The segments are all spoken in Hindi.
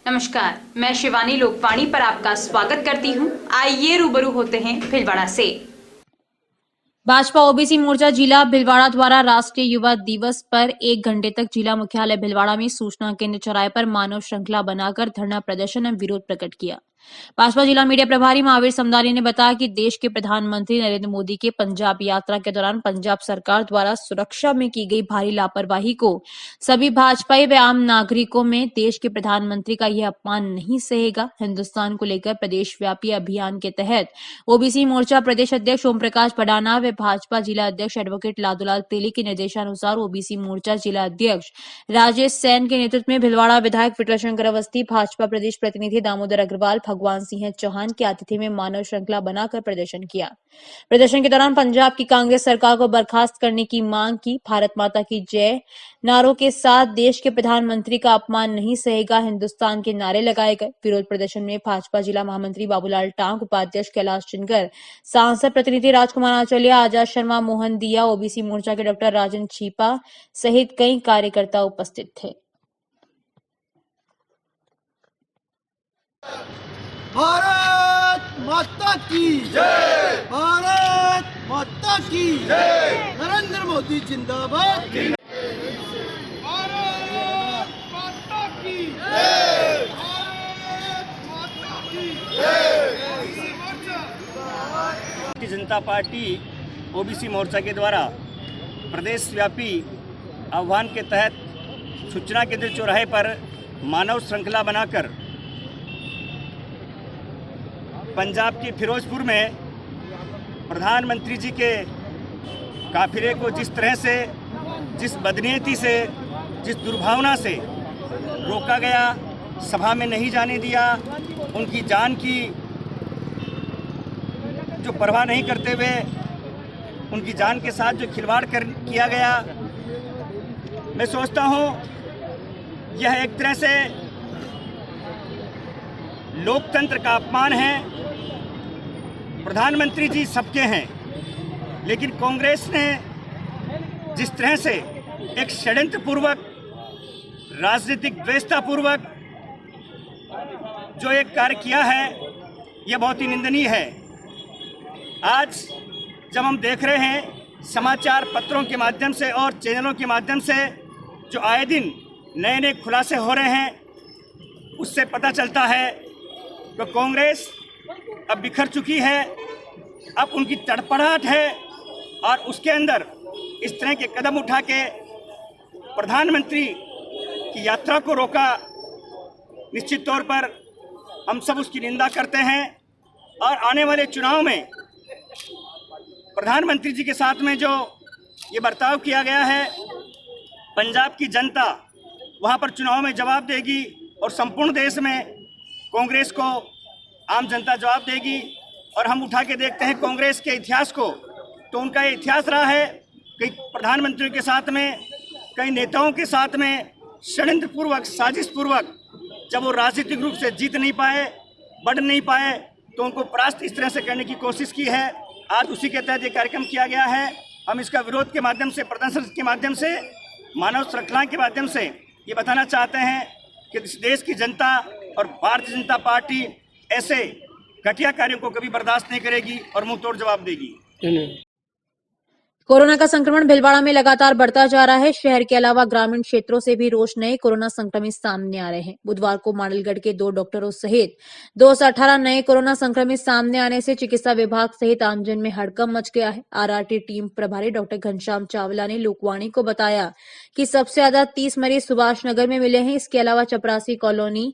नमस्कार, मैं शिवानी लोकवाणी पर आपका स्वागत करती हूं। आइए रूबरू होते हैं भीलवाड़ा से। भाजपा ओबीसी मोर्चा जिला भीलवाड़ा द्वारा राष्ट्रीय युवा दिवस पर 1 घंटे तक जिला मुख्यालय भीलवाड़ा में सूचना केंद्र चौराहे पर मानव श्रृंखला बनाकर धरना प्रदर्शन एवं विरोध प्रकट किया। भाजपा जिला मीडिया प्रभारी महावीर समदानी ने बताया कि देश के प्रधानमंत्री नरेंद्र मोदी के पंजाब यात्रा के दौरान पंजाब सरकार द्वारा सुरक्षा में की गई भारी लापरवाही को सभी भाजपाई व आम नागरिकों में देश के प्रधानमंत्री का यह अपमान नहीं सहेगा। हिंदुस्तान को लेकर प्रदेश व्यापी अभियान के तहत ओबीसी मोर्चा प्रदेश अध्यक्ष ओम प्रकाश भडाना व भाजपा जिला अध्यक्ष एडवोकेट लादूलाल तेली के निर्देशानुसार ओबीसी मोर्चा जिला अध्यक्ष राजेश सैन के नेतृत्व में भीलवाड़ा विधायक विट्रशंकर अवस्थी, भाजपा प्रदेश प्रतिनिधि दामोदर अग्रवाल, भगवान सिंह चौहान की आतिथ्य में मानव श्रृंखला बनाकर प्रदर्शन किया। प्रदर्शन के दौरान पंजाब की कांग्रेस सरकार को बर्खास्त करने की मांग की। भारत माता की जय नारों के साथ देश के प्रधानमंत्री का अपमान नहीं सहेगा हिंदुस्तान के नारे लगाए गए। विरोध प्रदर्शन में भाजपा जिला महामंत्री बाबूलाल टांग, उपाध्यक्ष कैलाश चिनकर, सांसद प्रतिनिधि राजकुमार आचौलिया, आजाद शर्मा, मोहन दिया, ओबीसी मोर्चा के डॉक्टर राजन छीपा सहित कई कार्यकर्ता उपस्थित थे। भारत माता की जय, भारत माता की जय, नरेंद्र मोदी जिंदाबाद, भारत माता की जय, भारत माता की जय। भारतीय जनता पार्टी ओबीसी मोर्चा के द्वारा प्रदेश व्यापी आह्वान के तहत सूचना केंद्र चौराहे पर मानव श्रृंखला बनाकर पंजाब के फिरोजपुर में प्रधानमंत्री जी के काफिले को जिस तरह से, जिस बदनीयती से, जिस दुर्भावना से रोका गया, सभा में नहीं जाने दिया, उनकी जान की जो परवाह नहीं करते हुए उनकी जान के साथ जो खिलवाड़ किया गया, मैं सोचता हूँ यह एक तरह से लोकतंत्र का अपमान है। प्रधानमंत्री जी सबके हैं, लेकिन कांग्रेस ने जिस तरह से एक षड्यंत्रपूर्वक, राजनीतिक द्वेषतापूर्वक जो एक कार्य किया है, यह बहुत ही निंदनीय है। आज जब हम देख रहे हैं समाचार पत्रों के माध्यम से और चैनलों के माध्यम से जो आए दिन नए नए खुलासे हो रहे हैं, उससे पता चलता है कि कांग्रेस अब बिखर चुकी है, अब उनकी तड़पड़ाहट है और उसके अंदर इस तरह के कदम उठा के प्रधानमंत्री की यात्रा को रोका। निश्चित तौर पर हम सब उसकी निंदा करते हैं और आने वाले चुनाव में प्रधानमंत्री जी के साथ में जो ये बर्ताव किया गया है, पंजाब की जनता वहाँ पर चुनाव में जवाब देगी और संपूर्ण देश में कांग्रेस को आम जनता जवाब देगी। और हम उठा के देखते हैं कांग्रेस के इतिहास को, तो उनका ये इतिहास रहा है कई प्रधानमंत्रियों के साथ में, कई नेताओं के साथ में षड्यंत्रपूर्वक, साजिशपूर्वक जब वो राजनीतिक रूप से जीत नहीं पाए, बढ़ नहीं पाए, तो उनको परास्त इस तरह से करने की कोशिश की है। आज उसी के तहत ये कार्यक्रम किया गया है। हम इसका विरोध के माध्यम से, प्रदर्शन के माध्यम से, मानव श्रृंखला के माध्यम से ये बताना चाहते हैं कि इस देश की जनता और भारतीय जनता पार्टी ऐसे घटिया कार्यों को कभी बर्दाश्त नहीं करेगी और मुंह तोड़ जवाब देगी। कोरोना का संक्रमण भीलवाड़ा में लगातार बढ़ता जा रहा है। शहर के अलावा ग्रामीण क्षेत्रों से भी रोज नए कोरोना संक्रमित सामने आ रहे हैं। बुधवार को मांडलगढ़ के 2 डॉक्टरों सहित 218 नए कोरोना संक्रमित सामने आने से चिकित्सा विभाग सहित आमजन में हड़कंप मच गया है। आरआरटी टीम प्रभारी डॉक्टर घनश्याम चावला ने लोकवाणी को बताया कि सबसे ज्यादा 30 मरीज सुभाष नगर में मिले हैं। इसके अलावा चपरासी कॉलोनी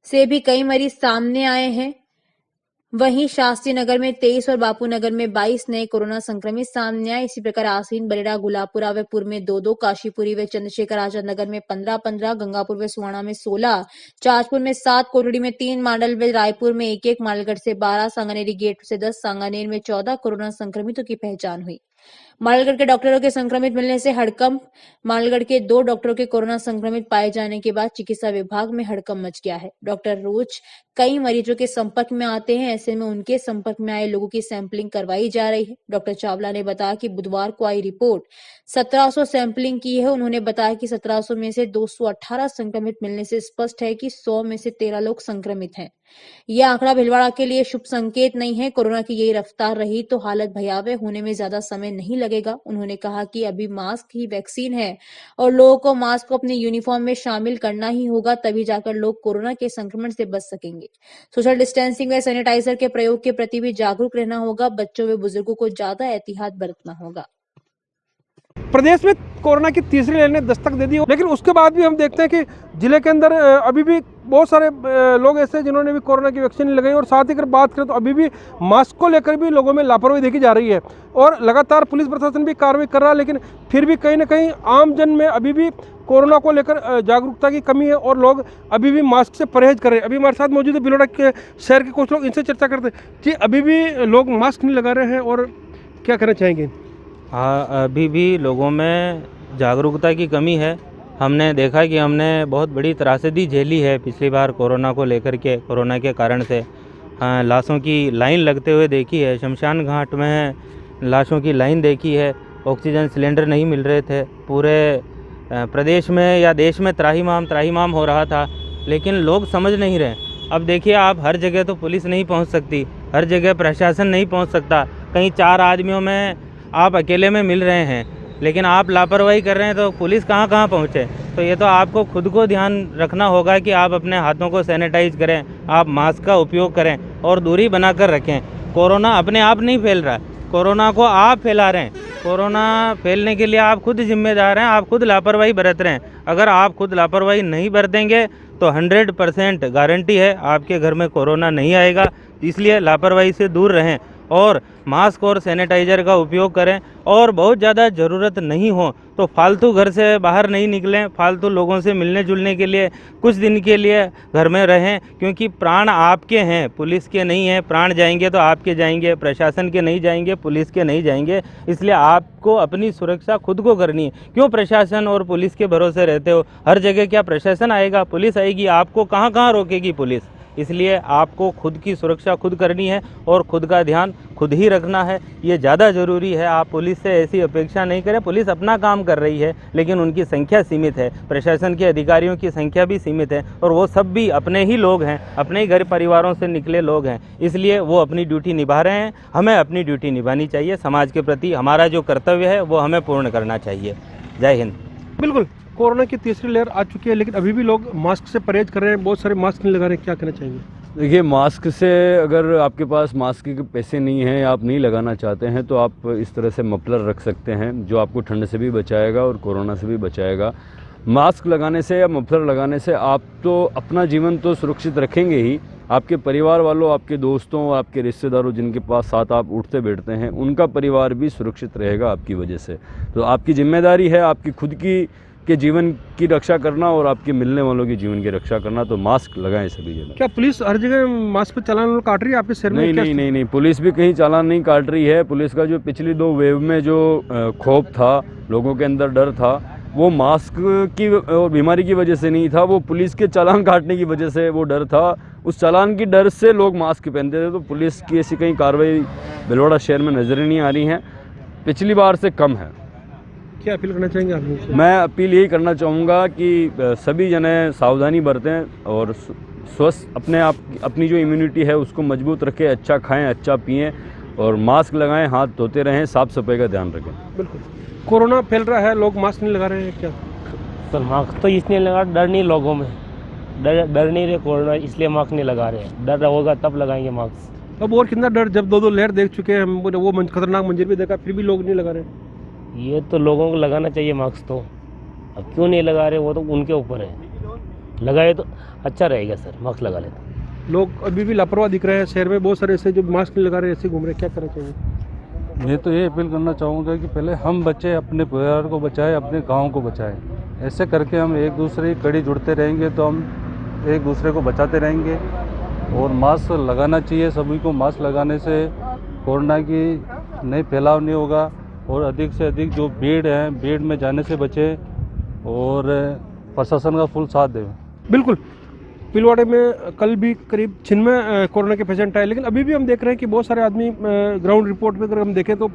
से भी कई मरीज सामने आए हैं। वहीं शास्त्री नगर में 23 और बापू नगर में 22 नए कोरोना संक्रमित सामने आए। इसी प्रकार आसीन, बरेड़ा, गुलाबपुरा व पुर में 2-2, काशीपुरी व चंद्रशेखर आजाद नगर में 15-15, गंगापुर व सुवाना में 16, चाचपुर में 7, कोटड़ी में 3, मांडल व रायपुर में 1-1, मालगढ़ से 12, सांगानेरी गेट से 10, सांगानेर में 14 कोरोना संक्रमितों की पहचान हुई। मालगढ़ के डॉक्टरों के संक्रमित मिलने से हड़कंप। मालगढ़ के 2 डॉक्टरों के कोरोना संक्रमित पाए जाने के बाद चिकित्सा विभाग में हड़कंप मच गया है। डॉक्टर रोज कई मरीजों के संपर्क में आते हैं, ऐसे में उनके संपर्क में आए लोगों की सैंपलिंग करवाई जा रही है। डॉक्टर चावला ने बताया कि बुधवार को आई रिपोर्ट 1700 सैंपलिंग की है। उन्होंने बताया कि 1700 में से 218 संक्रमित मिलने से स्पष्ट है कि 100 में से 13 लोग संक्रमित हैं। यह आंकड़ा भीलवाड़ा के लिए शुभ संकेत नहीं है। कोरोना की यही रफ्तार रही तो हालत भयावह होने में ज्यादा समय नहीं लगेगा। उन्होंने कहा कि अभी मास्क ही वैक्सीन है और लोगों को मास्क को अपने यूनिफॉर्म में शामिल करना ही होगा, तभी जाकर लोग कोरोना के संक्रमण से बच सकेंगे। सोशल डिस्टेंसिंग व सैनिटाइजर के प्रयोग के प्रति भी जागरूक रहना होगा। बच्चों व बुजुर्गों को ज्यादा एहतियात बरतना होगा। प्रदेश में कोरोना की तीसरी लहर ने दस्तक दे दी, लेकिन उसके बाद भी हम देखते हैं कि जिले के अंदर अभी भी बहुत सारे लोग ऐसे हैं जिन्होंने भी कोरोना की वैक्सीन लगाई। और साथ ही अगर बात करें तो अभी भी मास्क को लेकर भी लोगों में लापरवाही देखी जा रही है और लगातार पुलिस प्रशासन भी कार्रवाई कर रहा है, लेकिन फिर भी कहीं ना कहीं आम जन में अभी भी कोरोना को लेकर जागरूकता की कमी है और लोग अभी भी मास्क से परहेज कर रहे हैं। अभी हमारे साथ मौजूद है भीलवाड़ा के शहर के कुछ लोग, इनसे चर्चा करते हैं कि अभी भी लोग मास्क नहीं लगा रहे हैं और क्या कहना चाहेंगे। हाँ, अभी भी लोगों में जागरूकता की कमी है। हमने देखा कि हमने बहुत बड़ी त्रासदी झेली है पिछली बार कोरोना को लेकर के, कोरोना के कारण से। हाँ, लाशों की लाइन लगते हुए देखी है, शमशान घाट में लाशों की लाइन देखी है, ऑक्सीजन सिलेंडर नहीं मिल रहे थे। पूरे प्रदेश में या देश में त्राहिमाम हो रहा था, लेकिन लोग समझ नहीं रहे। अब देखिए आप, हर जगह तो पुलिस नहीं पहुंच सकती, हर जगह प्रशासन नहीं पहुंच सकता। कहीं 4 आदमियों में आप अकेले में मिल रहे हैं, लेकिन आप लापरवाही कर रहे हैं तो पुलिस कहाँ पहुँचे। तो ये तो आपको खुद को ध्यान रखना होगा कि आप अपने हाथों को सैनिटाइज करें, आप मास्क का उपयोग करें और दूरी बनाकर रखें। कोरोना अपने आप नहीं फैल रहा है, कोरोना को आप फैला रहे हैं। कोरोना फैलने के लिए आप खुद जिम्मेदार हैं, आप खुद लापरवाही बरत रहे हैं। अगर आप खुद लापरवाही नहीं बरतेंगे तो 100% गारंटी है आपके घर में कोरोना नहीं आएगा। इसलिए लापरवाही से दूर रहें और मास्क और सैनिटाइज़र का उपयोग करें। और बहुत ज़्यादा ज़रूरत नहीं हो तो फालतू घर से बाहर नहीं निकलें, फालतू लोगों से मिलने जुलने के लिए कुछ दिन के लिए घर में रहें, क्योंकि प्राण आपके हैं, पुलिस के नहीं हैं। प्राण जाएंगे तो आपके जाएंगे, प्रशासन के नहीं जाएंगे, पुलिस के नहीं जाएंगे। इसलिए आपको अपनी सुरक्षा खुद को करनी है। क्यों प्रशासन और पुलिस के भरोसे रहते हो? हर जगह क्या प्रशासन आएगा, पुलिस आएगी? आपको कहाँ रोकेगी पुलिस? इसलिए आपको खुद की सुरक्षा खुद करनी है और खुद का ध्यान खुद ही रखना है, ये ज़्यादा ज़रूरी है। आप पुलिस से ऐसी अपेक्षा नहीं करें। पुलिस अपना काम कर रही है, लेकिन उनकी संख्या सीमित है, प्रशासन के अधिकारियों की संख्या भी सीमित है और वो सब भी अपने ही लोग हैं, अपने ही घर परिवारों से निकले लोग हैं। इसलिए वो अपनी ड्यूटी निभा रहे हैं, हमें अपनी ड्यूटी निभानी चाहिए। समाज के प्रति हमारा जो कर्तव्य है वो हमें पूर्ण करना चाहिए। जय हिंद। बिल्कुल, कोरोना की तीसरी लहर आ चुकी है, लेकिन अभी भी लोग मास्क से परहेज कर रहे हैं, बहुत सारे मास्क नहीं लगा रहे हैं। क्या कहना चाहिए? देखिए, मास्क से अगर आपके पास मास्क के पैसे नहीं हैं, आप नहीं लगाना चाहते हैं, तो आप इस तरह से मफलर रख सकते हैं, जो आपको ठंड से भी बचाएगा और कोरोना से भी बचाएगा। मास्क लगाने से या मफलर लगाने से आप तो अपना जीवन तो सुरक्षित रखेंगे ही, आपके परिवार वालों, आपके दोस्तों, आपके रिश्तेदारों जिनके पास साथ आप उठते बैठते हैं, उनका परिवार भी सुरक्षित रहेगा आपकी वजह से। तो आपकी जिम्मेदारी है आपकी खुद की के जीवन की रक्षा करना और आपके मिलने वालों की जीवन की रक्षा करना। तो मास्क लगाएं सभी जगह। क्या पुलिस हर जगह मास्क पे चालान काट रही है आपके शहर में? नहीं, पुलिस भी कहीं चालान नहीं काट रही है। पुलिस का जो पिछली 2 वेव में जो खौफ था, लोगों के अंदर डर था, वो मास्क की और बीमारी की वजह से नहीं था, वो पुलिस के चालान काटने की वजह से वो डर था। उस चालान की डर से लोग मास्क पहनते थे। तो पुलिस की ऐसी कहीं कार्रवाई भीलवाड़ा शहर में नजर नहीं आ रही है, पिछली बार से कम है। क्या अपील करना चाहेंगे आप लोगों से? मैं अपील यही करना चाहूँगा कि सभी जने सावधानी बरतें और स्वस्थ अपनी जो इम्यूनिटी है उसको मजबूत रखें, अच्छा खाएं, अच्छा पिएं और मास्क लगाएं, हाथ धोते रहें, साफ सफाई का ध्यान रखें। बिल्कुल, कोरोना फैल रहा है, लोग मास्क नहीं लगा रहे हैं। क्या सर, मास्क तो इसलिए लगा, डर नहीं लोगों में, डर नहीं रहे कोरोना, इसलिए मास्क नहीं लगा रहे हैं। डर होगा तब लगाएंगे मास्क। अब और कितना डर, जब 2 लहर देख चुके हैं, वो खतरनाक मंजर भी देखा, फिर भी लोग नहीं लगा रहे हैं। ये तो लोगों को लगाना चाहिए मास्क। तो अब क्यों नहीं लगा रहे, वो तो उनके ऊपर है। लगाए तो अच्छा रहेगा सर, मास्क लगा ले तो। लोग अभी भी लापरवाह दिख रहे हैं शहर में, बहुत सारे ऐसे जो मास्क नहीं लगा रहे, ऐसे घूम रहे हैं। क्या करना चाहिए? मैं तो ये अपील करना चाहूँगा कि पहले हम बचे, अपने परिवार को बचाएं, अपने गांव को बचाएं। ऐसे करके हम एक दूसरे की कड़ी जुड़ते रहेंगे तो हम एक दूसरे को बचाते रहेंगे। और मास्क लगाना चाहिए सभी को। मास्क लगाने से कोरोना की नहीं फैलाव नहीं होगा और अधिक से अधिक जो भीड़ है भीड़ में जाने से बचें और प्रशासन का फुल साथ दें। बिल्कुल, भीलवाड़े में कल भी करीब 96 कोरोना के पेशेंट आए, लेकिन अभी भी हम देख रहे हैं कि बहुत सारे आदमी ग्राउंड रिपोर्ट पे अगर हम देखें तो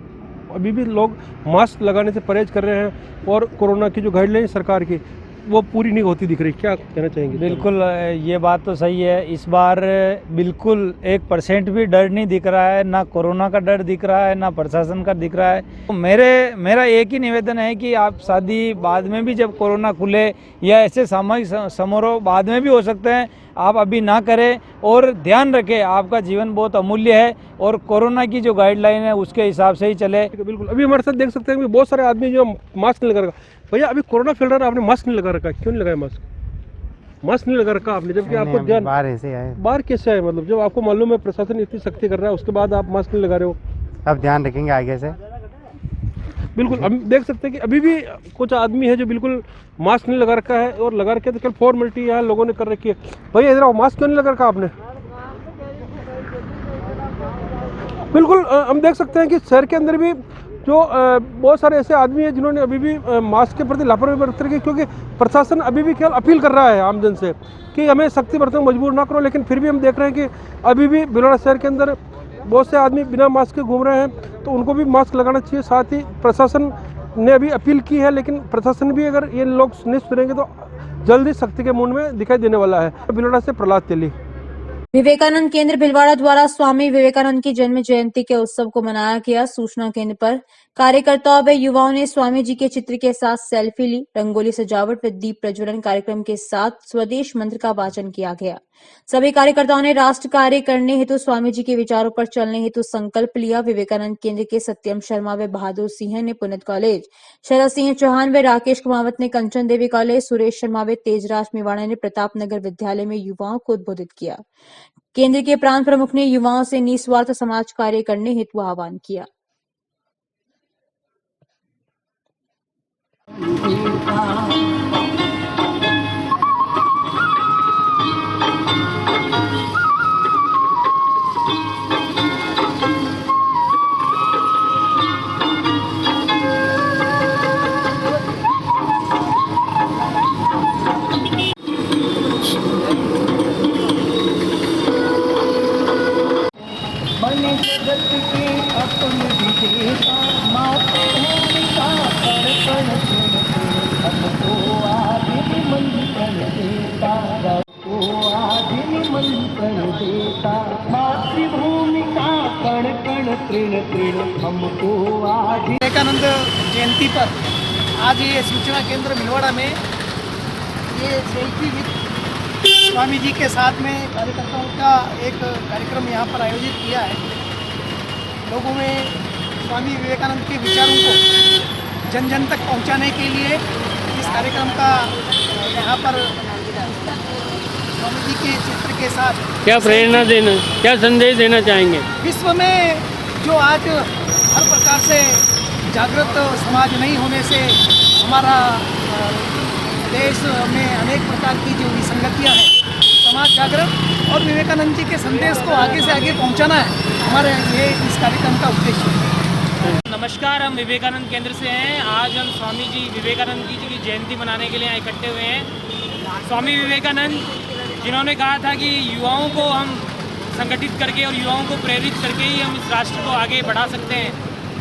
अभी भी लोग मास्क लगाने से परहेज कर रहे हैं और कोरोना की जो गाइडलाइन सरकार की वो पूरी नहीं होती दिख रही। क्या कहना चाहेंगे? बिल्कुल, ये बात तो सही है। इस बार बिल्कुल 1% भी डर नहीं दिख रहा है, ना कोरोना का डर दिख रहा है, ना प्रशासन का दिख रहा है। तो मेरा एक ही निवेदन है कि आप शादी बाद में भी जब कोरोना खुले या ऐसे सामूहिक समारोह बाद में भी हो सकते हैं, आप अभी ना करें और ध्यान रखें, आपका जीवन बहुत अमूल्य है और कोरोना की जो गाइडलाइन है उसके हिसाब से ही चले। बिल्कुल, अभी हमारे साथ देख सकते हैं कि बहुत सारे आदमी जो मास्क नहीं लगा रखा। भैया अभी कोरोना फैल रहा है, आपने मास्क नहीं लगा रखा, क्यों नहीं लगाया मास्क? मास्क नहीं लगा रखा आपने, जबकि आपको ध्यान बाहर ऐसे आए। बाहर कैसे आए? मतलब जब आपको मालूम है प्रशासन इतनी सख्ती कर रहा है उसके बाद आप मास्क नहीं लगा रहे हो। अब ध्यान रखेंगे आगे से। बिल्कुल, हम देख सकते हैं कि अभी भी कुछ आदमी है जो बिल्कुल मास्क नहीं लगा रखा है और लगा रखे तो कल फॉर्मेलिटी यहाँ लोगों ने कर रखी है। भैया इधर आओ, मास्क क्यों नहीं लगा रखा आपने? बिल्कुल, हम देख सकते हैं कि शहर के अंदर भी जो बहुत सारे ऐसे आदमी हैं जिन्होंने अभी भी मास्क के प्रति लापरवाही बरत रखी है, क्योंकि प्रशासन अभी भी केवल अपील कर रहा है आमजन से कि हमें सख्ती बरतने को मजबूर ना करो, लेकिन फिर भी हम देख रहे हैं कि अभी भी भीलवाड़ा शहर के अंदर बहुत से आदमी बिना मास्क के घूम रहे हैं, तो उनको भी मास्क लगाना चाहिए। साथ ही प्रशासन ने अभी अपील की है, लेकिन प्रशासन भी अगर ये लोग नहीं सुनेंगे तो जल्दी सख्ती के मूड में दिखाई देने वाला है। भीलवाड़ा से प्रहलाद तेली। विवेकानंद केंद्र भीलवाड़ा द्वारा स्वामी विवेकानंद की जन्म जयंती के उत्सव को मनाया गया। सूचना केंद्र पर कार्यकर्ताओं व युवाओं ने स्वामी जी के चित्र के साथ सेल्फी ली। रंगोली सजावट व दीप प्रज्वलन कार्यक्रम के साथ स्वदेश मंत्र का वाचन किया गया। सभी कार्यकर्ताओं ने राष्ट्र कार्य करने हेतु स्वामी जी के विचारों पर चलने हेतु संकल्प लिया। विवेकानंद केंद्र के सत्यम शर्मा व बहादुर सिंह ने पुनित कॉलेज, शरद सिंह चौहान व राकेश कुमावत ने कंचन देवी कॉलेज, सुरेश शर्मा व तेजराज मेवाड़ा ने प्रताप नगर विद्यालय में युवाओं को उद्बोधित किया। केंद्र के प्रांत प्रमुख ने युवाओं से निस्वार्थ समाज कार्य करने हेतु आह्वान किया। विवेकानंद जयंती पर आज ये सूचना केंद्र भीलवाड़ा में ये सेल्फी विद स्वामी जी के साथ में कार्यकर्ताओं का एक कार्यक्रम यहाँ पर आयोजित किया है। लोगों में स्वामी विवेकानंद के विचारों को जन जन तक पहुँचाने के लिए इस कार्यक्रम का यहाँ पर स्वामी जी के चित्र के साथ क्या प्रेरणा देना, क्या संदेश देना चाहेंगे? विश्व में जो आज हर प्रकार से जागृत समाज नहीं होने से हमारा देश में अनेक प्रकार की जो विसंगतियाँ हैं, समाज जागृत और विवेकानंद जी के संदेश को आगे से आगे पहुंचाना है हमारे ये इस कार्यक्रम का उद्देश्य है। नमस्कार, हम विवेकानंद केंद्र से हैं। आज हम स्वामी जी विवेकानंद जी की जयंती मनाने के लिए यहाँ इकट्ठे हुए हैं। स्वामी विवेकानंद जिन्होंने कहा था कि युवाओं को हम संगठित करके और युवाओं को प्रेरित करके ही हम इस राष्ट्र को आगे बढ़ा सकते हैं,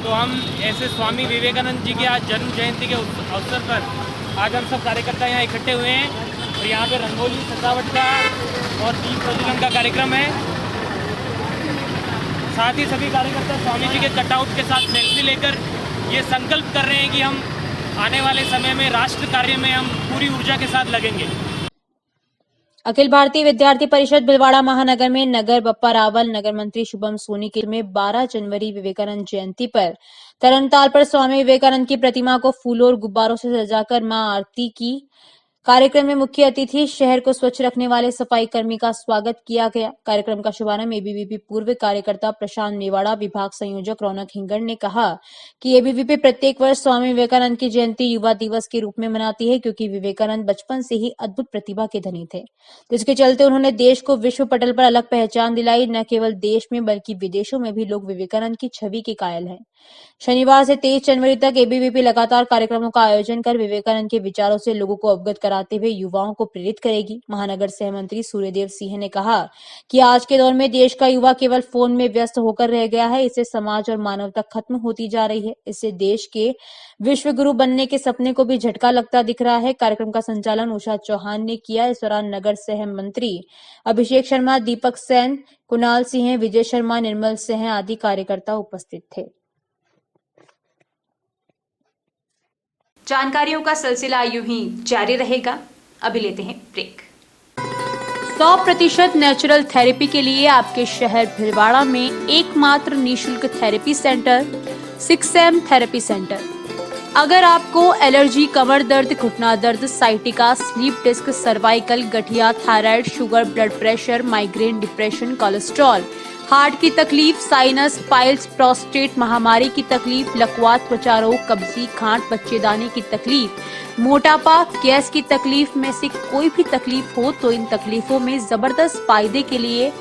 तो हम ऐसे स्वामी विवेकानंद जी के आज जन्म जयंती के अवसर पर आज हम सब कार्यकर्ता यहाँ इकट्ठे हुए हैं और यहाँ पे रंगोली सजावट का और दीप प्रज्वलन का कार्यक्रम है। साथ ही सभी कार्यकर्ता स्वामी जी के कटआउट के साथ सेल्फी लेकर ये संकल्प कर रहे हैं कि हम आने वाले समय में राष्ट्र कार्य में हम पूरी ऊर्जा के साथ लगेंगे। अखिल भारतीय विद्यार्थी परिषद भीलवाड़ा महानगर में नगर बप्पा रावल, नगर मंत्री शुभम सोनी के में 12 जनवरी विवेकानंद जयंती पर तरनताल पर स्वामी विवेकानंद की प्रतिमा को फूलों और गुब्बारों से सजाकर मां आरती की कार्यक्रम में मुख्य अतिथि शहर को स्वच्छ रखने वाले सफाई कर्मी का स्वागत किया गया। कार्यक्रम का शुभारंभ एबीवीपी पूर्व कार्यकर्ता प्रशांत मेवाड़ा, विभाग संयोजक रौनक हिंगड़ ने कहा कि एबीवीपी प्रत्येक वर्ष स्वामी विवेकानंद की जयंती युवा दिवस के रूप में मनाती है, क्योंकि विवेकानंद बचपन से ही अद्भुत प्रतिभा के धनी थे, जिसके चलते उन्होंने देश को विश्व पटल पर अलग पहचान दिलाई। न केवल देश में बल्कि विदेशों में भी लोग विवेकानंद की छवि के कायल हैं। शनिवार से 23 जनवरी तक एबीवीपी लगातार कार्यक्रमों का आयोजन कर विवेकानंद के विचारों से लोगों को अवगत कराते हुए युवाओं को प्रेरित करेगी। महानगर सह मंत्री सूर्यदेव सिंह ने कहा कि आज के दौर में देश का युवा केवल फोन में व्यस्त होकर रह गया है। इससे समाज और मानवता खत्म होती जा रही है। इससे देश के विश्व गुरु बनने के सपने को भी झटका लगता दिख रहा है। कार्यक्रम का संचालन उषा चौहान ने किया। इस दौरान नगर सह मंत्री अभिषेक शर्मा, दीपक सेन, कुणाल सिंह, विजय शर्मा, निर्मल सिंह आदि कार्यकर्ता उपस्थित थे। जानकारियों का सिलसिला यूं ही जारी रहेगा। अभी लेते हैं ब्रेक। 100% नेचुरल थेरेपी के लिए आपके शहर भिलवाड़ा में एकमात्र निःशुल्क therapy centre 6M therapy centre. अगर आपको एलर्जी, कमर दर्द, घुटना दर्द, साइटिका, स्लीप डिस्क, सर्वाइकल, गठिया, thyroid, sugar, blood pressure, migraine, depression, cholesterol, heart की तकलीफ, साइनस, पाइल्स, प्रोस्टेट, महामारी की तकलीफ, लकवा, त्वचा रोग, कब्जी, गांठ, बच्चेदानी की तकलीफ, मोटापा, गैस की तकलीफ में से कोई भी तकलीफ हो तो इन तकलीफों में जबरदस्त फायदे के लिए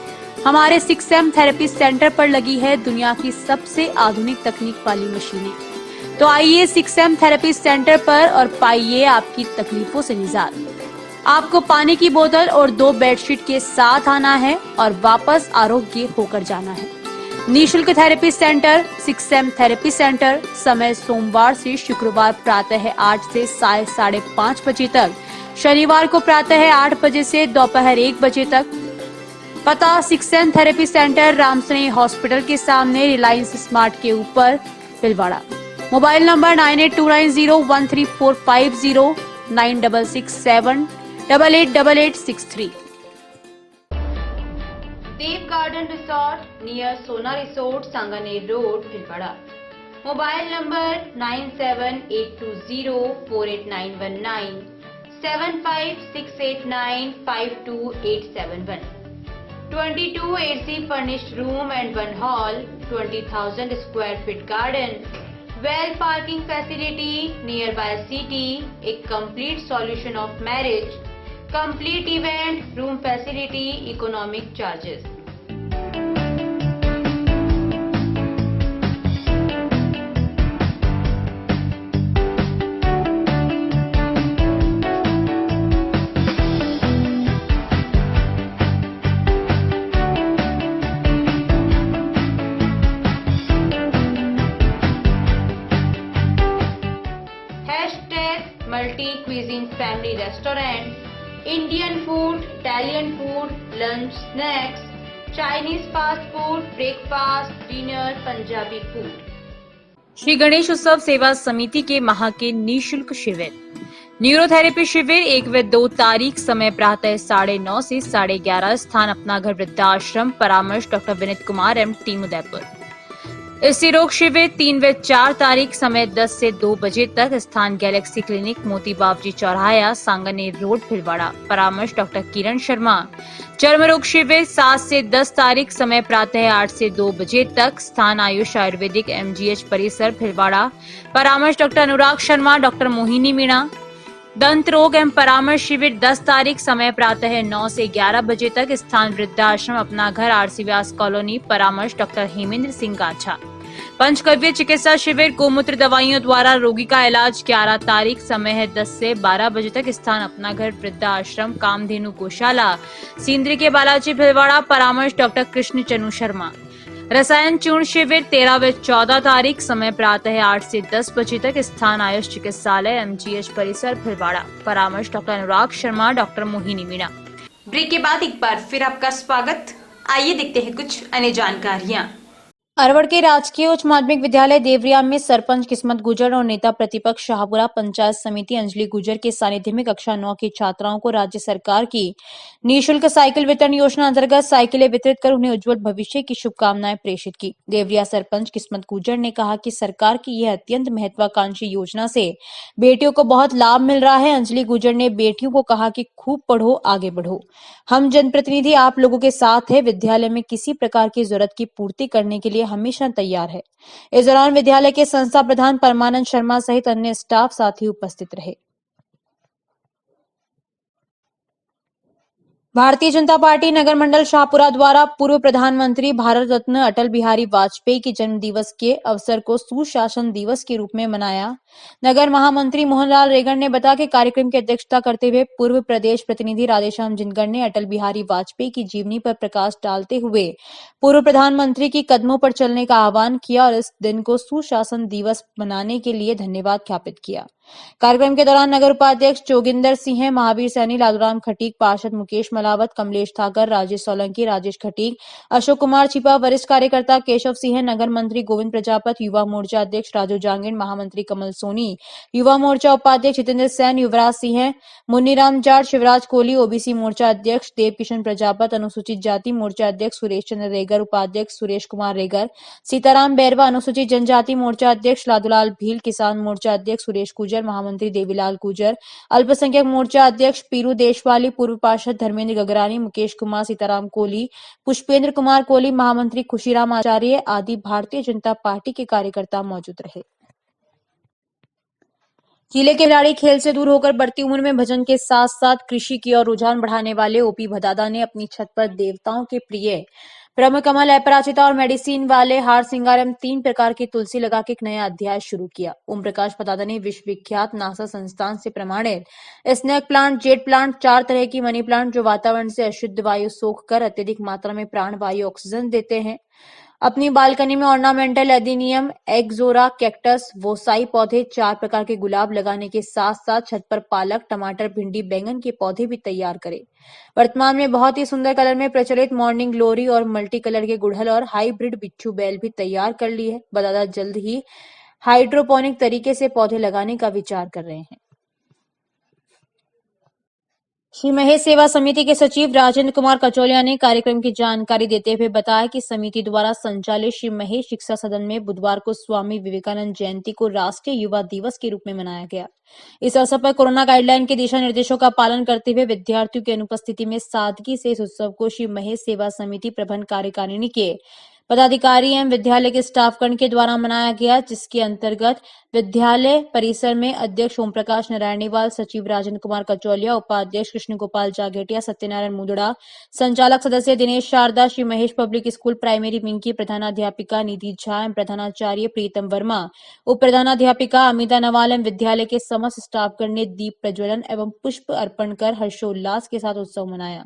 हमारे 6M थेरेपी सेंटर पर लगी है दुनिया की सबसे आधुनिक तकनीक वाली मशीनें। तो आइए 6M थेरेपी सेंटर पर और पाइए आपकी तकलीफों से निजात। आपको पानी की बोतल और 2 बेडशीट के साथ आना है और वापस आरोग्य होकर जाना है। निःशुल्क therapy centre 6M therapy centre, समय सोमवार से शुक्रवार प्रातः 8 से 5:30 बजे तक, शनिवार को प्रातः 8 बजे से दोपहर 1 बजे तक। पता 6M therapy centre, Ramsnehi hospital के सामने, रिलायंस स्मार्ट के ऊपर, Bhilwara. Mobile number 9829013450 9667 888863। Dev garden resort near Sona resort, Sanganer road, Bhilwara. Mobile number 9782048919 7568952871। 22 AC furnished room and 1 hall, 20,000 square feet garden, well parking facility, nearby city, a complete solution of marriage, complete event, room facility, economic charges. Multi cuisine family restaurant, Indian food, Italian food, lunch, snacks, Chinese fast food, breakfast, dinner, Punjabi food। Shri Ganesh उत्सव सेवा समिति के माह के निःशुल्क शिविर, न्यूरोथेरेपी शिविर 1 व 2 तारीख, समय प्रातः 9:30 से 11:30, स्थान अपना घर वृद्धाश्रम, परामर्श doctor Vineet Kumar M, team Udaipur. स्त्री रोग शिविर 3 व 4 तारीख, समय 10 से 2 बजे तक, स्थान गैलेक्सी क्लिनिक, मोती बाबजी चौराहा, सांगानेर रोड, भिलवाड़ा, परामर्श डॉक्टर किरण शर्मा। चर्म रोग शिविर 7 से 10 तारीख, समय प्रातः 8 से 2 बजे तक, स्थान आयुष आयुर्वेदिक MGH परिसर, भिलवाड़ा, परामर्श डॉक्टर अनुराग शर्मा, डॉक्टर मोहिनी मीणा। दंत रोग एवं परामर्श शिविर 10 तारीख, समय प्रातः 9 से 11 बजे तक, स्थान वृद्धाश्रम अपना घर, RC व्यास कॉलोनी, परामर्श डॉक्टर हेमेंद्र सिंह गाछा। पंचकव्य चिकित्सा शिविर, गोमूत्र दवाइयों द्वारा रोगी का इलाज 11 तारीख, समय है 10 से 12 बजे तक, स्थान अपना घर वृद्धाश्रम, कामधेनु गौशाला, सिंदरी के बालाजी, भिलवाड़ा, परामर्श डॉक्टर कृष्ण चनु शर्मा। रसायन चूर्ण शिविर 13 व 14 तारीख, समय प्रातः 8 से 10 बजे तक, स्थान आयुष चिकित्सालय MGH परिसर, भिलवाड़ा, परामर्श doctor Anurag Sharma, doctor Mohini Meena. Break के बाद एक बार फिर आपका स्वागत। आइए देखते हैं कुछ अन्य जानकारियाँ। अरवड़ के राजकीय उच्च माध्यमिक विद्यालय देवरिया में सरपंच किस्मत गुजर और नेता प्रतिपक्ष शाहपुरा पंचायत समिति अंजलि गुजर के सानिध्य में कक्षा 9 की छात्राओं को राज्य सरकार की निःशुल्क साइकिल वितरण योजना अंतर्गत साइकिलें वितरित कर उन्हें उज्जवल भविष्य की शुभकामनाएं प्रेषित की। देवरिया सरपंच किस्मत गुजर ने कहा कि सरकार की यह अत्यंत महत्वाकांक्षी योजना से बेटियों को बहुत लाभ मिल रहा है। अंजलि गुजर ने बेटियों को कहा कि खूब पढ़ो, आगे बढ़ो। हम जनप्रतिनिधि आप लोगों के साथ है। विद्यालय में किसी प्रकार की जरूरत की पूर्ति करने के लिए हमेशा तैयार है। इस दौरान विद्यालय के संस्था प्रधान परमानंद शर्मा सहित अन्य स्टाफ साथी उपस्थित रहे। भारतीय जनता पार्टी नगर मंडल शाहपुरा द्वारा पूर्व प्रधानमंत्री भारत रत्न अटल बिहारी वाजपेयी के जन्म दिवस के अवसर को सुशासन दिवस के रूप में मनाया। नगर महामंत्री मोहनलाल रेगर ने बताया कि कार्यक्रम की अध्यक्षता करते हुए पूर्व प्रदेश प्रतिनिधि राधेश्याम जिनगर ने अटल बिहारी वाजपेयी की जीवनी पर प्रकाश डालते हुए पूर्व प्रधानमंत्री की कदमों पर चलने का आह्वान किया और इस दिन को सुशासन दिवस मनाने के लिए धन्यवाद ज्ञापित किया। कार्यक्रम के दौरान नगर उपाध्यक्ष जोगिंदर सिंह, महावीर सैनी, लालूराम खटीक, पार्षद मुकेश मलावत, कमलेश ठाकर, राजेश सोलंकी, राजेश खटीक, अशोक कुमार छिपा, वरिष्ठ कार्यकर्ता केशव सिंह, नगर मंत्री गोविंद प्रजापति, युवा मोर्चा अध्यक्ष राजू जांगिड़, महामंत्री कमल सोनी, युवा मोर्चा उपाध्यक्ष जितेंद्र सैन, युवराज सिंह, मुन्नीराम जाट, शिवराज कोहली, ओबीसी मोर्चा अध्यक्ष देव किशन प्रजापत, अनुसूचित जाति मोर्चा अध्यक्ष सुरेश चंद्र रेगर, उपाध्यक्ष सुरेश कुमार रेगर, सीताराम बैरवा, अनुसूचित जनजाति मोर्चा अध्यक्ष लादूलाल भील, किसान मोर्चा अध्यक्ष सुरेश गुजर, महामंत्री देवीलाल गुजर, अल्पसंख्यक मोर्चा अध्यक्ष पीरू देशवाली, पूर्व पार्षद धर्मेंद्र गगरानी, मुकेश कुमार, सीताराम कोहली, पुष्पेंद्र कुमार कोहली, महामंत्री खुशीराम आचार्य आदि भारतीय जनता पार्टी के कार्यकर्ता मौजूद रहे। जिले के खिलाड़ी खेल से दूर होकर बढ़ती उम्र में भजन के साथ साथ कृषि की ओर रुझान बढ़ाने वाले ओपी भदादा ने अपनी छत पर देवताओं के प्रिय ब्रह्म कमल, अपराजिता और मेडिसिन वाले हार सिंगार एवं 3 प्रकार की तुलसी लगा के एक नया अध्याय शुरू किया। ओम प्रकाश भदादा ने विश्व विख्यात नासा संस्थान से प्रमाणित स्नेक प्लांट, जेट प्लांट, 4 तरह की मनी प्लांट जो वातावरण से अशुद्ध वायु सोख कर अत्यधिक मात्रा में प्राण वायु ऑक्सीजन देते हैं, अपनी बालकनी में ऑर्नामेंटल एडिनियम, एक्सोरा, कैक्टस, वोसाई पौधे, 4 प्रकार के गुलाब लगाने के साथ साथ छत पर पालक, टमाटर, भिंडी, बैंगन के पौधे भी तैयार करे। वर्तमान में बहुत ही सुंदर कलर में प्रचलित मॉर्निंग ग्लोरी और मल्टी कलर के गुड़हल और हाइब्रिड बिच्छू बैल भी तैयार कर ली है। बदादा जल्द ही हाइड्रोपोनिक तरीके से पौधे लगाने का विचार कर रहे हैं। श्री महेश सेवा समिति के सचिव राजेंद्र कुमार कचौलिया ने कार्यक्रम की जानकारी देते हुए बताया कि समिति द्वारा संचालित श्री महेश शिक्षा सदन में बुधवार को स्वामी विवेकानंद जयंती को राष्ट्रीय युवा दिवस के रूप में मनाया गया। इस अवसर पर कोरोना गाइडलाइन के दिशा निर्देशों का पालन करते हुए विद्यार्थियों की अनुपस्थिति में सादगी से इस उत्सव को श्री महेश सेवा समिति प्रबंध कार्यकारिणी के पदाधिकारी एवं विद्यालय के स्टाफगण के द्वारा मनाया गया, जिसके अंतर्गत विद्यालय परिसर में अध्यक्ष ओम प्रकाश नारायणीवाल, सचिव राजेंद्र कुमार कचौलिया, उपाध्यक्ष कृष्ण गोपाल जागेटिया, सत्यनारायण मुदड़ा, संचालक सदस्य Dinesh Sharda, Shri Mahesh public school primary wing की प्रधानाध्यापिका निधि झा एवं प्रधानाचार्य प्रीतम वर्मा, उप प्रधानाध्यापिका अमिता नवाल एवं विद्यालय के समस्त स्टाफगण ने दीप प्रज्वलन एवं पुष्प अर्पण कर हर्षोल्लास के साथ उत्सव मनाया।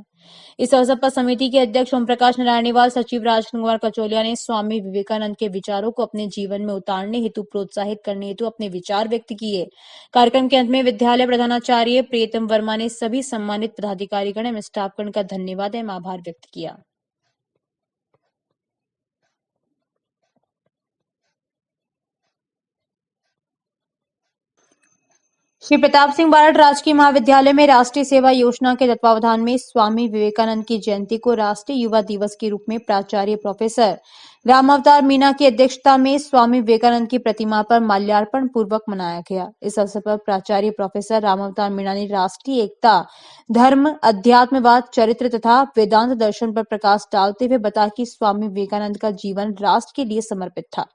इस अवसर पर समिति के अध्यक्ष ओम प्रकाश नारायणीवाल, सचिव राजेंद्र कुमार कचौलिया ने स्वामी विवेकानंद के विचारों को अपने जीवन में उतारने हेतु प्रोत्साहित करने हेतु अपने विचार व्यक्त किए। कार्यक्रम के अंत में विद्यालय प्रधानाचार्य प्रीतम वर्मा ने सभी सम्मानित पदाधिकारीगण एवं स्टाफगण का धन्यवाद एवं आभार व्यक्त किया। श्री प्रताप सिंह बारड राजकीय महाविद्यालय में राष्ट्रीय सेवा योजना के तत्वावधान में स्वामी विवेकानंद की जयंती को राष्ट्रीय युवा दिवस के रूप में प्राचार्य प्रोफेसर रामावतार मीणा की अध्यक्षता में स्वामी विवेकानंद की प्रतिमा पर माल्यार्पण पूर्वक मनाया गया। इस अवसर पर प्राचार्य प्रोफेसर रामावतार मीणा ने राष्ट्रीय एकता, धर्म, अध्यात्मवाद, चरित्र तथा वेदांत दर्शन पर प्रकाश डालते हुए बताया कि स्वामी विवेकानंद का जीवन राष्ट्र के लिए समर्पित था।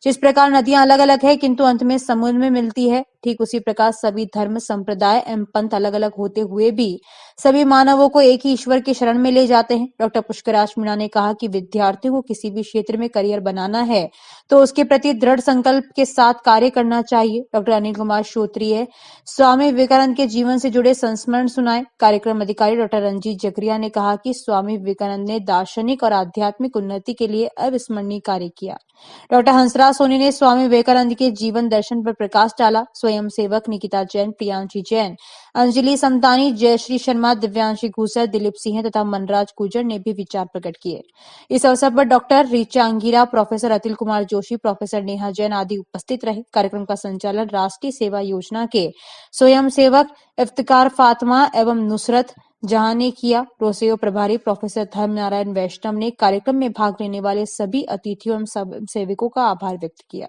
जिस प्रकार नदियां अलग अलग है किंतु अंत में समुद्र में मिलती है, ठीक उसी प्रकार सभी धर्म, संप्रदाय एवं पंथ अलग अलग होते हुए भी सभी मानवों को एक ही ईश्वर की शरण में ले जाते हैं। डॉक्टर पुष्कराज मीणा ने कहा कि विद्यार्थियों को किसी भी क्षेत्र में करियर बनाना है तो उसके प्रति दृढ़ संकल्प के साथ कार्य करना चाहिए। डॉक्टर अनिल कुमार श्रोत्रिय स्वामी विवेकानंद के जीवन से जुड़े संस्मरण सुनाए। कार्यक्रम अधिकारी डॉक्टर रंजीत जकरिया ने कहा कि स्वामी विवेकानंद ने दार्शनिक और आध्यात्मिक उन्नति के लिए अविस्मरणीय कार्य किया। डॉक्टर हंसराज सोनी ने स्वामी विवेकानंद के जीवन दर्शन पर प्रकाश डाला। स्वयं सेवक निकिता जैन, प्रियांशी जैन, अंजलि समतानी, जयश्री शर्मा, दिव्यांशी घूसर, दिलीप सिंह तथा मनराज गुर्जर ने भी विचार प्रकट किए। इस अवसर पर doctor Richa Angira, professor Atil Kumar Joshi, professor Neha Jain आदि उपस्थित रहे। कार्यक्रम का संचालन राष्ट्रीय सेवा योजना के स्वयं सेवक इफ्तिकार फातिमा एवं नुसरत जहां ने किया। रोसेओ प्रभारी प्रोफेसर धर्मनारायण वैष्णव ने कार्यक्रम में भाग लेने वाले सभी अतिथियों एवं सब सेवकों का आभार व्यक्त किया।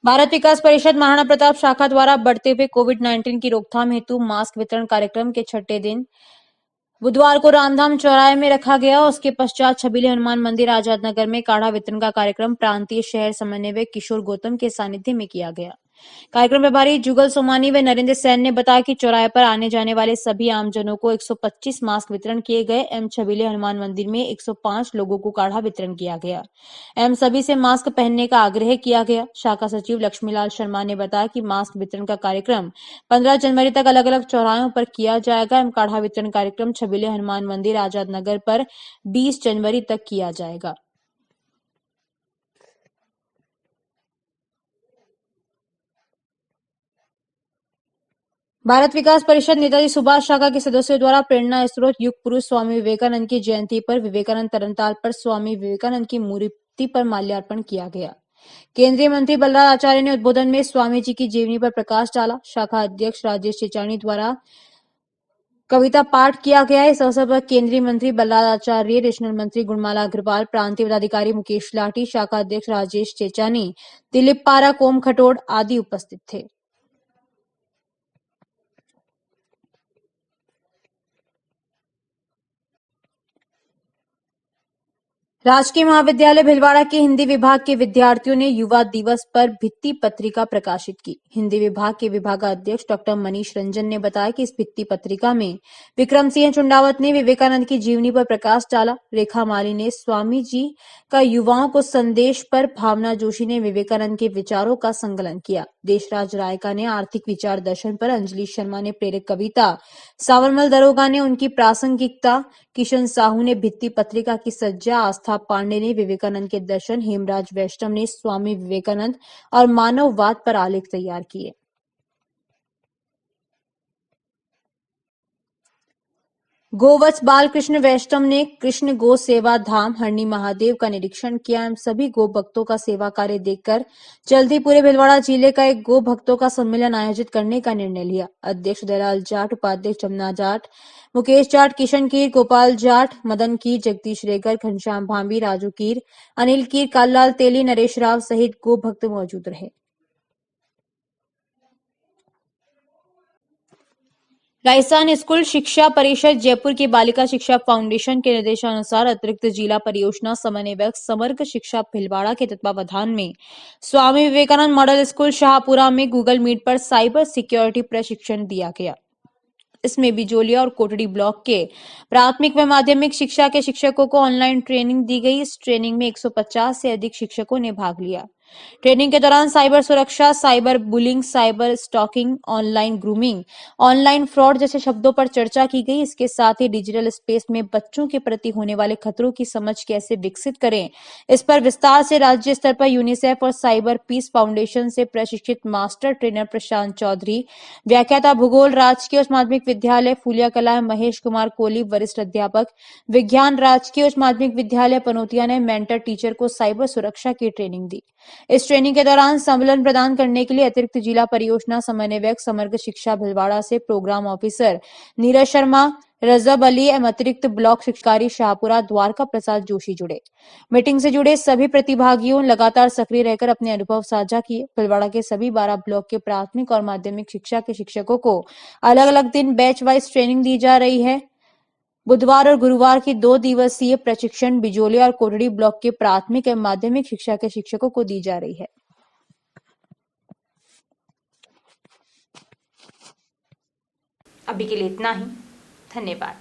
भारत विकास परिषद महाराणा प्रताप शाखा द्वारा बढ़ते हुए कोविड-19 की रोकथाम हेतु मास्क वितरण कार्यक्रम के छठे दिन बुधवार को रामधाम चौराहे में रखा गया। उसके पश्चात छबीले हनुमान मंदिर आजाद नगर में काढ़ा वितरण का कार्यक्रम प्रांतीय शहर समन्वयक किशोर गौतम के सानिध्य में किया गया। कार्यक्रम प्रभारी जुगल सोमानी व नरेंद्र सैन ने बताया कि चौराहे पर आने जाने वाले सभी आमजनों को 125 मास्क वितरण किए गए। एम छबीले हनुमान मंदिर में 105 लोगों को काढ़ा वितरण किया गया। एम सभी से मास्क पहनने का आग्रह किया गया। शाखा सचिव लक्ष्मीलाल शर्मा ने बताया कि मास्क वितरण का कार्यक्रम 15 जनवरी तक अलग अलग चौराहों पर किया जाएगा। एम काढ़ा वितरण कार्यक्रम छबीले हनुमान मंदिर आजाद नगर पर 20 जनवरी तक किया जाएगा। भारत विकास परिषद नेताजी सुभाष शाखा के सदस्यों द्वारा प्रेरणा स्रोत युग पुरुष स्वामी विवेकानंद की जयंती पर विवेकानंद तरनताल पर स्वामी विवेकानंद की मूर्ति पर माल्यार्पण किया गया। केंद्रीय मंत्री बलराज आचार्य ने उद्बोधन में स्वामी जी की जीवनी पर प्रकाश डाला। शाखा अध्यक्ष राजेश चेचानी द्वारा कविता पाठ किया गया। इस अवसर पर केंद्रीय मंत्री बलराज आचार्य, रीजनल मंत्री गुणमाला अग्रवाल, प्रांतीय पदाधिकारी मुकेश लाठी, शाखा अध्यक्ष राजेश चेचानी, दिलीप पारा, कोम खटोड़ आदि उपस्थित थे। राजकीय महाविद्यालय भिलवाड़ा के हिंदी विभाग के विद्यार्थियों ने युवा दिवस पर भित्ति पत्रिका प्रकाशित की। हिंदी विभाग के विभागाध्यक्ष डॉक्टर मनीष रंजन ने बताया कि इस भित्ति पत्रिका में विक्रम सिंह चुंडावत ने विवेकानंद की जीवनी पर प्रकाश डाला। रेखा माली ने स्वामी जी का युवाओं को संदेश पर, भावना जोशी ने विवेकानंद के विचारों का संकलन किया। देशराज रायका ने आर्थिक विचार दर्शन पर, अंजलि शर्मा ने प्रेरक कविता, सावरमल दरोगा ने उनकी प्रासंगिकता, किशन साहू ने भित्ति पत्रिका की सज्जा, आस्था पांडे ने विवेकानंद के दर्शन, हेमराज वैष्णव ने स्वामी विवेकानंद और मानववाद पर आलेख तैयार किए। गोवत्स बालकृष्ण वैष्णव ने कृष्ण गो सेवा धाम हरणी महादेव का निरीक्षण किया एवं सभी गो भक्तों का सेवा कार्य देखकर जल्द ही पूरे भिलवाड़ा जिले का एक गो भक्तों का सम्मेलन आयोजित करने का निर्णय लिया। अध्यक्ष दयाल जाट, उपाध्यक्ष जमुना जाट, मुकेश जाट, किशन कीर, गोपाल जाट, मदन कीर, जगदीश रेगर, घनश्याम भांबी, राजू कीर, अनिल कीर, काललाल तेली, नरेश राव सहित गो भक्त मौजूद रहे। राजस्थान स्कूल शिक्षा परिषद जयपुर की बालिका शिक्षा फाउंडेशन के निर्देशानुसार अतिरिक्त जिला परियोजना समन्वयक समग्र शिक्षा भिलवाड़ा के तत्वावधान में स्वामी विवेकानंद मॉडल स्कूल शाहपुरा में गूगल मीट पर साइबर सिक्योरिटी प्रशिक्षण दिया गया। इसमें बिजोलिया और कोटड़ी ब्लॉक के प्राथमिक व माध्यमिक शिक्षा के शिक्षकों को ऑनलाइन ट्रेनिंग दी गई। इस ट्रेनिंग में 150 से अधिक शिक्षकों ने भाग लिया। ट्रेनिंग के दौरान साइबर सुरक्षा, cyber bullying, cyber stalking, online grooming, online fraud जैसे शब्दों पर चर्चा की गई। इसके साथ ही डिजिटल स्पेस में बच्चों के प्रति होने वाले खतरों की समझ कैसे विकसित करें, इस पर विस्तार से राज्य स्तर पर यूनिसेफ और साइबर पीस फाउंडेशन से प्रशिक्षित मास्टर ट्रेनर प्रशांत चौधरी, व्याख्याता भूगोल राजकीय उच्च माध्यमिक विद्यालय फूलिया कला महेश कुमार कोहली, वरिष्ठ अध्यापक विज्ञान राजकीय उच्च माध्यमिक विद्यालय पनोतिया ने मेंटर टीचर को साइबर सुरक्षा की ट्रेनिंग दी। इस ट्रेनिंग के दौरान सम्मेलन प्रदान करने के लिए अतिरिक्त जिला परियोजना समन्वयक समग्र शिक्षा भिलवाड़ा से प्रोग्राम ऑफिसर नीरज शर्मा, रजब अली एवं अतिरिक्त ब्लॉक शिक्षाधिकारी शाहपुरा द्वारका प्रसाद जोशी जुड़े। मीटिंग से जुड़े सभी प्रतिभागियों लगातार सक्रिय रहकर अपने अनुभव साझा किए। भिलवाड़ा के सभी 12 ब्लॉक के प्राथमिक और माध्यमिक शिक्षा के शिक्षकों को अलग अलग दिन बैच वाइज ट्रेनिंग दी जा रही है। बुधवार और गुरुवार की 2 दिवसीय प्रशिक्षण बिजोलिया और कोटड़ी ब्लॉक के प्राथमिक एवं माध्यमिक शिक्षा के शिक्षकों को दी जा रही है। अभी के लिए इतना ही। धन्यवाद।